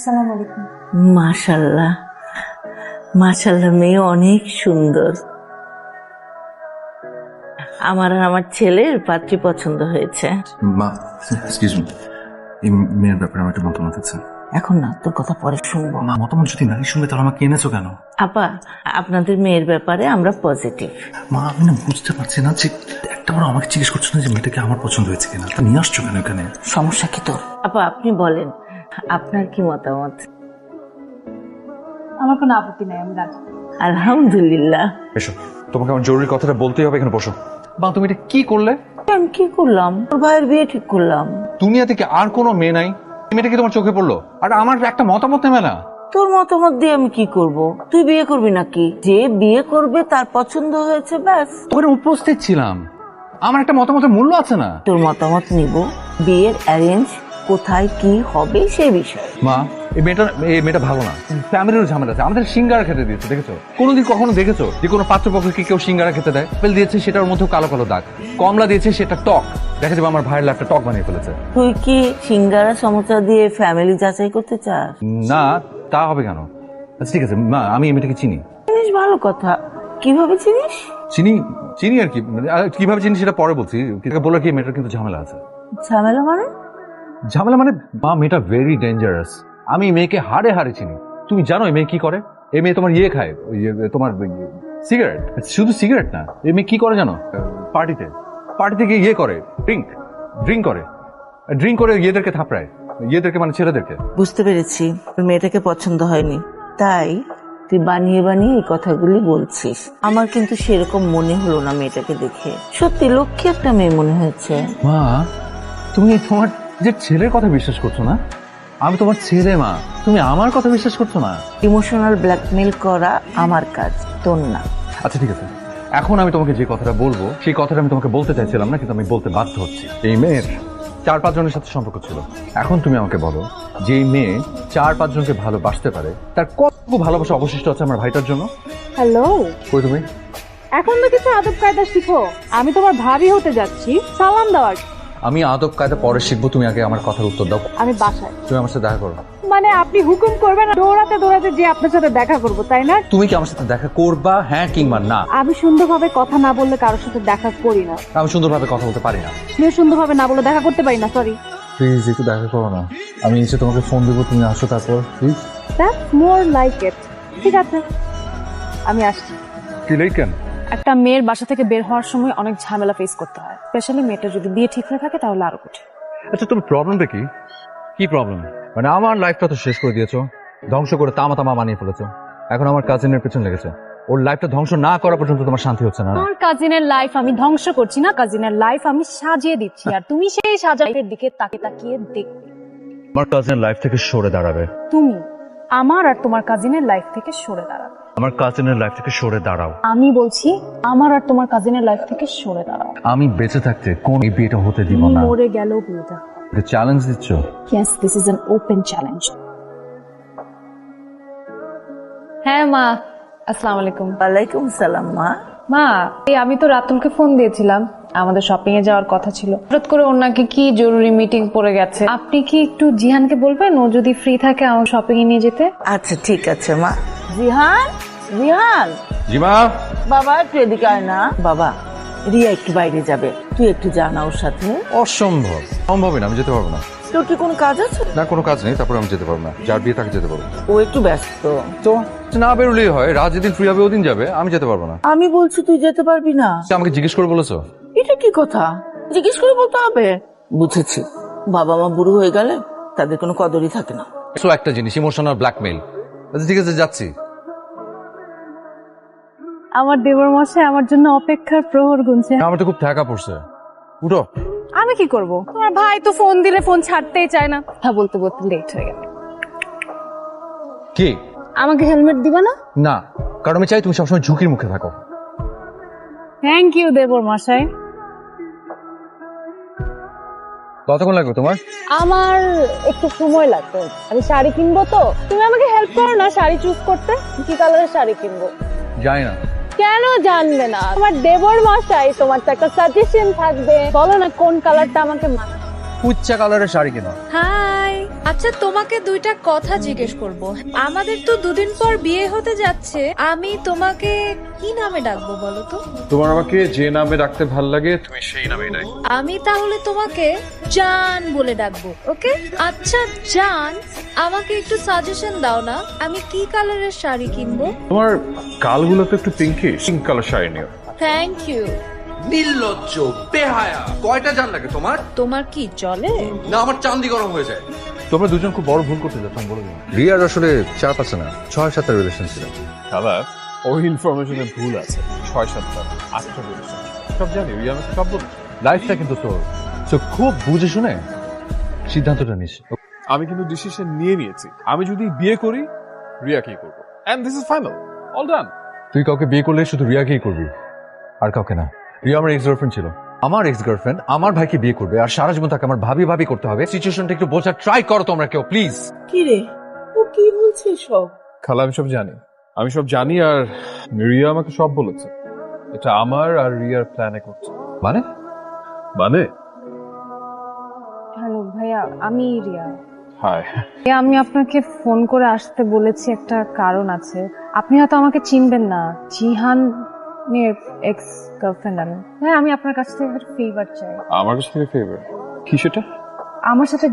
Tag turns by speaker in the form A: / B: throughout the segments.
A: আসসালামু আলাইকুম।
B: মাশাআল্লাহ মাশাআল্লাহ, মেয়ে অনেক সুন্দর। আমার আর আমার ছেলের পাত্রী পছন্দ হয়েছে।
C: মা, এক্সকিউজ মি, এই মেয়ের ব্যাপারে আমার একটা মতামত আছে।
B: এখন না, তোর কথা পরে শুনবো।
C: মা, মতামত যদি নাই শুনবে তাহলে আমাকে এনেছো কেন?
B: আপা, আপনাদের মেয়ের ব্যাপারে আমরা পজিটিভ।
C: মা, আমি না বুঝতে পারছি না যে একটা বার আমাকে জিজ্ঞেস করছো না যে মেয়েটাকে আমার পছন্দ হয়েছে কিনা, তা নিয়ে আসছো কেন এখানে?
B: সমস্যা কি তোর? আপা আপনি বলেন, আপনার কি মতামত?
A: আমার কোনো আপত্তি নাই, আমি রাজি।
B: আলহামদুলিল্লাহ।
D: এসো, তোমাকে আমার জরুরি কথাটা বলতেই হবে, এখানে বসো। মা, তুমি এটা কি করলে?
B: আমি কি করলাম? তোর ভাইয়ের বিয়ে ঠিক করলাম।
D: দুনিয়াতে কি আর কোনো মেয়ে নাই? মেয়েটা কি তোমার চোখে পড়লো? আর আমার একটা মতামত নেবে না?
B: তোর মতামত দিয়ে আমি কি করব? তুই বিয়ে করবি নাকি? যে বিয়ে করবে তার পছন্দ হয়েছে, ব্যাস।
D: ওখানে উপস্থিত ছিলাম, আমার একটা মতামতের মূল্য আছে না?
B: তোর মতামত নিব বিয়ের অ্যারেঞ্জ কোথায় কি হবে সেই বিষয়ে।
D: মা, এই মেয়েটা ভালো না, ফ্যামিলির ঝামেলা আছে। আমাদের সিঙ্গারা খেতে দিয়েছে, দেখেছো? কোনোদিন কখনো দেখেছো যে কোনো পাত্রপক্ষকে কেউ সিঙ্গারা খেতে দেয়? আপেল দিয়েছে, সেটার মধ্যে কালো কালো দাগ। কমলা দিয়েছে, সেটা টক। দেখা যাবে আমার ভাইয়ের লাইফটা টক বানিয়ে ফেলেছে।
B: তুই কি সিঙ্গারা সমোসা দিয়ে ফ্যামিলি যাচাই করতে চাস?
D: না, তা হবে কেন? আচ্ছা ঠিক আছে মা, আমি এই মেয়েটাকে চিনি।
B: চিনিস? ভালো কথা। কিভাবে চিনিস?
D: চিনি আর কি, কিভাবে চিনি সেটা পরে বলছি। বলে কি, মেয়েটার কিন্তু ঝামেলা আছে।
B: ঝামেলা মানে?
D: ঝামেলা মানে মা, মেয়েটা ভেরি ডেঞ্জারাস। আমি মেয়েকে হাড়ে হাড়ে চিনি। তুমি জানো এই মেয়ে কি করে? এই মেয়ে তোমার খায়, তোমার সিগারেট। শুধু সিগারেট না, এই মেয়ে কি করে জানো? পার্টিতে গিয়ে করে ড্রিঙ্ক করে ইয়েদেরকে থাপড়ায়, ইয়েদেরকে মানে ছেলেদেরকে।
B: বুঝতে পেরেছি, মেয়েটাকে পছন্দ হয়নি, তাই তুই বানিয়ে বানিয়ে এই কথাগুলি বলছিস। আমার কিন্তু সেরকম মনে হলো না মেয়েটাকে দেখে। সত্যি লক্ষ্মী একটা মেয়ে মনে হয়েছে।
D: মা, তুমি তোমার যে ছেলের কথা বিশ্বাস করছো না? আমি তোমার ছেলে মা, তুমি আমার কথা বিশ্বাস করছো না?
B: ইমোশনাল ব্ল্যাকমেল করা আমার কাজ, তোর না।
D: আচ্ছা ঠিক আছে, এখন আমি তোমাকে যে কথাটা বলবো সেই কথাটা আমি তোমাকে বলতে চাইছিলাম না, কিন্তু আমি বলতে বাধ্য হচ্ছি। এই মেয়ের 4-5 জনের সাথে সম্পর্ক ছিল। এখন তুমি আমাকে বলো, যে এই মেয়ে 4-5 জনকে ভালোবাসতে পারে, তার কতটুকু ভালোবাসা অবশিষ্ট আছে আমার ভাইটার জন্য?
A: হ্যালো,
D: কই তুমি?
A: এখন তো কিছু আদব কায়দা শিখো। আমি তোমার ভাবি হতে যাচ্ছি, সালাম দেওয়ার।
D: আমি আদব কায়দা পরে শিখবো, তুমি আগে আমার কথার উত্তর দাও।
A: আমি বাসায়।
D: তুমি আমার সাথে দেখা করো।
A: মানে আপনি হুকুম করবেন দৌড়াতে দৌড়াতে যে আপনার সাথে দেখা করব, তাই না?
D: তুমি কি আমার সাথে দেখা করবা, হ্যাঁ কিংবা না?
A: আমি সুন্দরভাবে কথা না বললে কারোর সাথে দেখা করি না।
D: আমি সুন্দরভাবে কথা বলতে পারি না।
A: তুমি সুন্দরভাবে না বলে দেখা করতে পারি না, সরি।
D: প্লিজ একটু দেখা করো না। আমি এসে তোমাকে ফোন দেবো, তুমি আসো তারপর, please.
A: That's more like it. ঠিক আছে, আমি আসছি।
D: কি লেট কেন?
A: একটা মেয়ের বাসা থেকে বের হওয়ার সময় অনেক ঝামেলা ফেস করতে হয়, স্পেশালি মেয়েটা যদি বিয়ে ঠিক হয়ে থাকে তাহলে আরো কঠিন।
D: আচ্ছা, তোমার প্রবলেমটা কি? কি প্রবলেম? মানে আমার লাইফটা তো শেষ করে দিয়েছো, ধ্বংস করে তামা বানিয়ে ফেলেছো। এখন আমার কাজিনের পেছন লেগেছে। ওর লাইফটা ধ্বংস না করা পর্যন্ত তোমার শান্তি হচ্ছে না?
A: আমার কাজিনের লাইফ আমি ধ্বংস করছি না, কাজিনের লাইফ আমি সাজিয়ে দিচ্ছি, আর তুমি সেই সাজাইয়ের দিকে তাকিয়ে দেখবে।
D: আমার কাজিনের লাইফ থেকে সরে দাঁড়াবে
A: তুমি আমার আর তোমার কাজিনের লাইফ থেকে সরে দাঁড়াবে।
D: আমার কাজিনের লাইফ থেকে সরে দাঁড়াও।
A: আমি বলছি আমার আর তোমার কাজিনের লাইফ থেকে সরে দাঁড়াও।
D: আমি বেঁচে থাকতে কোন এই বিয়েটা হতে দিব না।
A: মরে গেলেও বিয়েটা।
D: চ্যালেঞ্জ দিচ্ছ?
A: Yes, this is an open challenge. হ্যাঁ মা, আসসালামু আলাইকুম।
B: ওয়ালাইকুম সালাম।
A: মা, আমি তো রাতুলকে ফোন দিয়েছিলাম, আমাদের শপিং এ যাওয়ার কথা ছিল। হঠাৎ করে ওর নাকি কি জরুরি মিটিং পড়ে গেছে। আপনি কি একটু জিহানকে বলবেন ও যদি ফ্রি থাকে আমার শপিং এ নিয়ে যেতে?
B: আচ্ছা ঠিক আছে মা। জিহান,
D: জি মা।
B: বাবা একটু এদিকে আয় না। বাবা, রিয়া একটু বাইরে যাবে, তুই একটু জানা ওর সাথে।
D: সম্ভবই না, আমি যেতে পারবো না।
B: তোর কি কোনো কাজ আছে?
D: না, কোনো কাজ নেই, তারপরে আমি যেতে পারবো না। যার বিয়ে তাকে যেতে পারবো।
B: ও একটু ব্যস্ত
D: তো না বেরোলেই হয়, রাত যেদিন ফ্রি হবে ওদিন যাবে, আমি যেতে পারবো না।
B: আমি বলছি তুই যেতে পারবি না।
D: আমাকে জিজ্ঞেস করে বলেছো?
B: এটা কি কথা? জিজ্ঞেস করে বলতে হবে। বুঝেছি, বাবা মা বুড়ো হয়ে গেলে তাদের কোনো কদরই থাকে না।
D: একটা জিনিস, ইমোশনাল ব্ল্যাকমেইল। আচ্ছা ঠিক আছে, যাচ্ছি।
A: আমার দেবর মশাই আমার জন্য অপেক্ষার প্রহর গুনছে।
D: আমার তো খুব ঠেকা পড়ছে, উঠো।
A: আমি কি করব? তোমার ভাই তো ফোন দিলে ফোন ছাড়তেই চায় না। হ্যাঁ, বলতে বলতে লেট হয়ে গেল।
D: কি
A: আমাকে হেলমেট দিবা না?
D: না, কারণ আমি চাই তুমি সবসময় ঝুঁকির মুখে থাকো।
A: থ্যাংক ইউ দেবর মশাই।
D: কতক্ষণ লাগবে তোমার?
A: আমার একটু সময় লাগবে, আমি শাড়ি কিনবো তো। তুমি আমাকে হেল্প করো না শাড়ি চুজ করতে। কি কালারের শাড়ি কিনবো?
D: জানি না।
A: কেন জানবে না? তোমার দেবর মশাই, তোমার তো একটা সাজেশন থাকবে। বলো না কোন কালারটা আমাকে মানায়।
D: কুচ্চা কালারের শাড়ি কিনো।
E: হাই, আচ্ছা তোমাকে দুইটা কথা জিজ্ঞেস করব। আমাদের তো দুদিন পর বিয়ে হতে যাচ্ছে, আমি তোমাকে কি নামে ডাকবো বলো তো?
F: তোমার আমাকে যে নামে ডাকতে ভাল লাগে তুমি সেই নামেই ডাক।
E: আমি তাহলে তোমাকে জান বলে ডাকবো, ওকে? আচ্ছা জান, আমাকে একটু সাজেশন দাও না, আমি কি কালারের শাড়ি কিনবো?
F: তোমার গালগুলো তো একটু পিঙ্কিশ, পিঙ্ক কালার শাড়ি নিও।
E: Thank you.
G: নির্লজ্জ, বেহায়া, কয়টা জান লাগে তোমার?
E: তোমার কি চলে?
G: না আমার চান্দি গরম হয়ে যায়।
D: তোমরা দুজন খুব বড় ভুল করতে যাচ্ছ, আমি বলে দিলাম। রিয়ার আসলে 4-5 না 6-7টা রিলেশন ছিল।
F: দাদা ওই ইনফরমেশনে ভুল আছে। 6-7টা 8টা বলেছে সব জানি, রিয়া আমাকে সব বলে।
D: লাইফটা কিন্তু তোর, তো খুব বুঝে শুনে সিদ্ধান্তটা নিস।
F: আমি কিন্তু ডিসিশন নিয়ে নিয়েছি, আমি যদি বিয়ে করি রিয়াকেই করবো, and this is final, all done.
D: তুই কাউকে বিয়ে করলে শুধু রিয়াকেই করবি, আর কাউকে না। রিয়া আমার এক্স গার্লফ্রেন্ড ছিল, আমার এক্স গার্লফ্রেন্ড আমার ভাইকে বিয়ে করবে, আর সারা জীবন তাকে আমার ভাবি ভাবি করতে হবে। সিচুয়েশনটা একটু বোঝার ট্রাই করো তোমরা কেউ, প্লিজ।
B: কি রে, ও কি বলছে সব?
F: খালা আমি সব জানি, আমি সব জানি, আর রিয়া আমাকে সব বলেছে। এটা আমার আর রিয়ার প্ল্যানে করছে।
D: মানে
F: মানে
A: হ্যালো ভাইয়া, আমি রিয়া।
F: হাই।
A: আমি আপনাকে ফোন করে আসতে বলেছি, একটা কারণ আছে। আপনি হয়তো আমাকে চিনবেন না, জিহান এক্স গার্লফ্রেন্ড আমি। হ্যাঁ, আমি আপনার কাছ থেকে একটা ফেভার চাই।
F: আমার কাছ থেকে ফেভার? কি সেটা?
A: আমার সাথে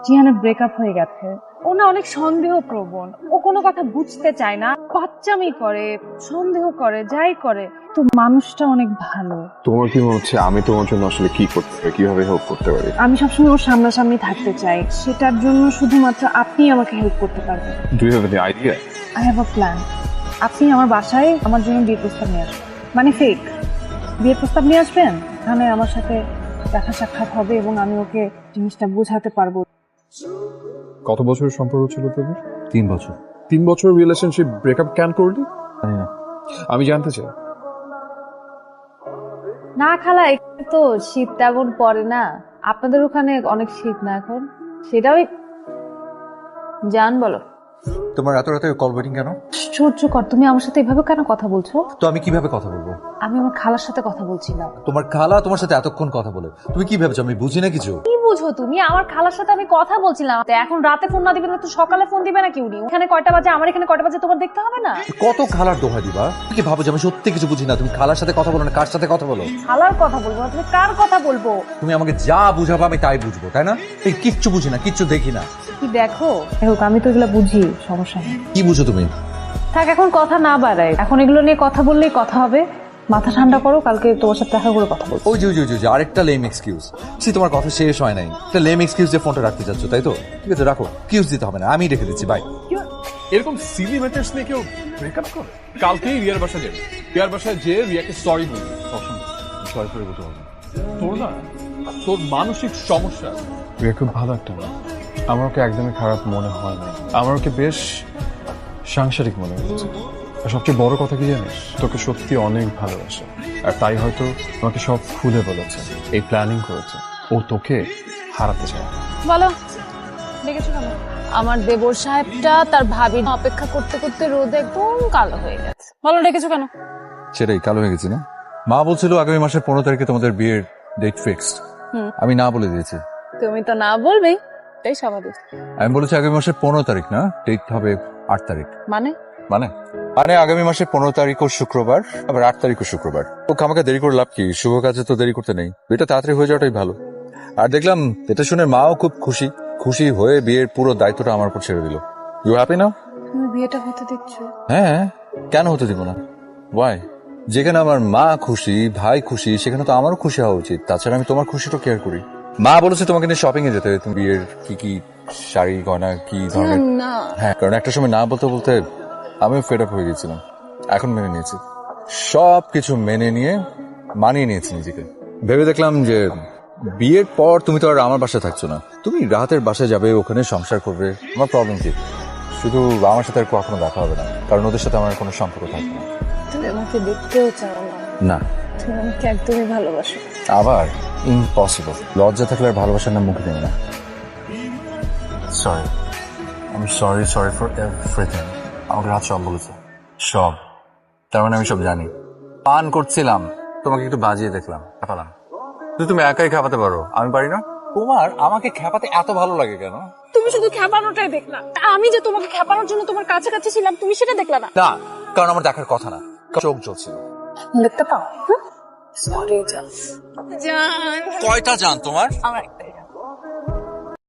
A: জিহানের ব্রেকআপ হয়ে গেছে। ও না অনেক সন্দেহ প্রবণ, ও কোনো কথা বুঝতে চায় না, বাচ্চামি করে, সন্দেহ করে, যাই করে। তো মানুষটা অনেক ভালো।
F: তোমার কি মনে হচ্ছে আমি তোমার জন্য আসলে কি করতে পারি, কিভাবে হেল্প করতে পারি?
A: আমি সবসময় ওর সামনাসামনি থাকতে চাই, সেটার জন্য শুধুমাত্র আপনি আমাকে হেল্প করতে পারবেন।
F: Do you have any idea?
A: I have a plan. আপনি আমার বাসায় আমার জন্য বিয়ের প্রস্তাব নিয়ে আসবেন, মানে ফেক বিয়ের প্রস্তাব নিয়ে আসবেন। এখানে আমার সাথে দেখা সাক্ষাৎ হবে এবং আমি ওকে জিনিসটা বোঝাতে পারবো।
F: কত বছরের সম্পর্ক ছিল তোদের?
D: 3 বছর।
F: 3 বছর রিলেশনশিপ ব্রেকআপ কেন করলি?
D: জানি না।
F: আমি জানতে চাই।
A: না খালা, এখানে তো শীত তেমন পড়ে না। আপনাদের ওখানে অনেক শীত না এখন? সেটাও জান বলো।
H: তোমার এত রাতে কল ওয়েটিং কেন?
A: আশ্চর্যকর, তুমি আমার সাথে এভাবে কেন কথা বলছো?
H: তো আমি কিভাবে কথা বলবো?
A: আমি আমার খালার সাথে কথা বলছিলাম।
H: তোমার খালা তোমার সাথে এতক্ষণ কথা বলে, তুমি কি ভেবেছো আমি বুঝি না কিছু?
A: কি বুঝো তুমি? আমার খালার সাথে আমি কথা বলছিলাম। এখন রাতে ফোন না দিবে না তো সকালে ফোন দিবে নাকি উনি? ওখানে কয়টা বাজে, আমার এখানে কয়টা বাজে তোমার দেখতে হবে না?
H: কত খালার দোহা দিবা? তুমি কি ভাবো যে আমি সত্যি কিছু বুঝি না? তুমি খালার সাথে কথা বলো না কার সাথে কথা বলো?
A: খালার কথা বলবো না, তুমি কার কথা বলবো?
H: তুমি আমাকে যা বুঝাবো আমি তাই বুঝবো, তাই না? এই কিচ্ছু বুঝি না, কিচ্ছু দেখি না।
A: কি দেখো? হোক, আমি তো এগুলো বুঝি, সমস্যা নেই।
H: কি বুঝো তুমি?
A: থাক, এখন কথা না বাড়ায়। এখন এগুলো নিয়ে কথা বললেই কথা হবে। মাথা ঠান্ডা করো, কালকে তোমার সাথে দেখা করে কথা বলবো।
H: ওই যে আরেকটা লেম এক্সকিউজ। তোমার কথা শেষ হয় নাই, একটা লেম এক্সকিউজ দিয়ে ফোনটা রাখতে চাচ্ছ, তাই তো? ঠিক আছে, রাখো, এক্সকিউজ দিতে হবে না, আমি রেখে দিচ্ছি, বাই।
F: এরকম সিলি ম্যাটার্স নিয়ে কেউ ব্রেকআপ করে? কালকেই রিয়ার বাসা যাবে, রিয়ার বাসায় যে রিয়াকে সরি বলবি।
D: সরি করে বলতে হবে।
F: তোর না, তোর মানসিক সমস্যা। রিয়া খুব ভালো একটা মেয়ে, আমার ওকে একদমই খারাপ মনে হয় না। আমার ওকে বেশ সাংসারিক মনে হচ্ছে। আর সবচেয়ে বড় কথা কি জানিস, তোকে সত্যি অনেক ভালোবাসে, আর তাই হয়তো তোমাকে সব খুলে বলেছে, এই প্ল্যানিং করেছে। ও তোকে হারাতে চায়।
A: বলো, দেখেছো কেন? আমার দেবর সাহেবটা তার ভাবি অপেক্ষা করতে করতে রোদে একদম কালো হয়ে গেছে। বলো, ডেকেছো কেন?
D: সেটাই, কালো হয়ে গেছি না? মা বলছিল আগামী মাসের 15 তারিখে তোমাদের বিয়ের ডেট ফিক্সড। আমি না বলে দিয়েছি।
A: তুমি তো না বলবেই, এটাই স্বাভাবিক।
D: আমি বলেছি আগামী মাসের 15 তারিখ না, ডেট হবে 8 তারিখ।
A: মানে
D: মানে মানে আগামী মাসের 15 তারিখও শুক্রবার, আবার 8 তারিখও শুক্রবার। ও আমাকে দেরি করে লাভ কি? শুভ কাজে তো দেরি করতে নেই, এটা তাড়াতাড়ি হয়ে যাওয়াটাই ভালো। আর দেখলাম এটা শুনে মাও খুব খুশি হয়ে বিয়ের পুরো দায়িত্বটা আমার উপর ছেড়ে দিল। You happy now?
A: তুমি বিয়েটা হতে দিচ্ছ?
D: হ্যাঁ, কেন হতে দিব না? ওয়াই? যেখানে আমার মা খুশি, ভাই খুশি, সেখানে তো আমারও খুশি হওয়া উচিত। তাছাড়া আমি তোমার খুশিটা কেয়ার করি। মা বলেছে তোমাকে নিয়ে শপিং এ যেতে, তুমি বিয়ের কি কি শাড়ি গয়না কি ধরনের। হ্যাঁ, কারণ একটা সময় না বলতে বলতে আমিও ফেড আপ হয়ে গেছিলাম। এখন মেনে নিয়েছি, সব কিছু মেনে নিয়ে মানিয়ে নিয়েছি নিজেকে। ভেবে দেখলাম যে বিয়ের পর তুমি তো আর আমার বাসায় থাকছো না, তুমি রাহাতের বাসায় যাবে, ওখানে সংসার করবে। আমার প্রবলেম কি? শুধু আমার সাথে আর কখনো দেখা হবে না, কারণ ওদের সাথে আমার কোনো সম্পর্ক থাকবে না।
A: তুমি আমাকে দেখতেও চাও না?
D: না।
A: তুমি আমাকে একদমই ভালোবাসো?
D: আবার ইম্পসিবল। লজ্জা থাকলে আর ভালোবাসার নাম মুখে নেবে না। সরি, আমি সরি ফর এভরিথিং। আমাকে রাত সব বলেছে, সব। তার মানে আমি সব জানি। পান করছিলাম, তোমাকে একটু বাজিয়ে দেখলাম, খাপালাম। তুমি একাই খাপাতে পারো, আমি পারি না।
H: তোমার আমাকে খেপাতে এত ভালো লাগে কেন?
A: তুমি শুধু খেপানোটাই দেখলা, আমি যে তোমাকে খেপানোর জন্য তোমার কাছাকাছি ছিলাম তুমি সেটা দেখলা না।
H: না, কারণ আমার দেখার কথা না, চোখ জ্বলছিল।
A: দেখতে পাও? সরি জান।
H: কয়টা জান তোমার?
A: আমার একটাই।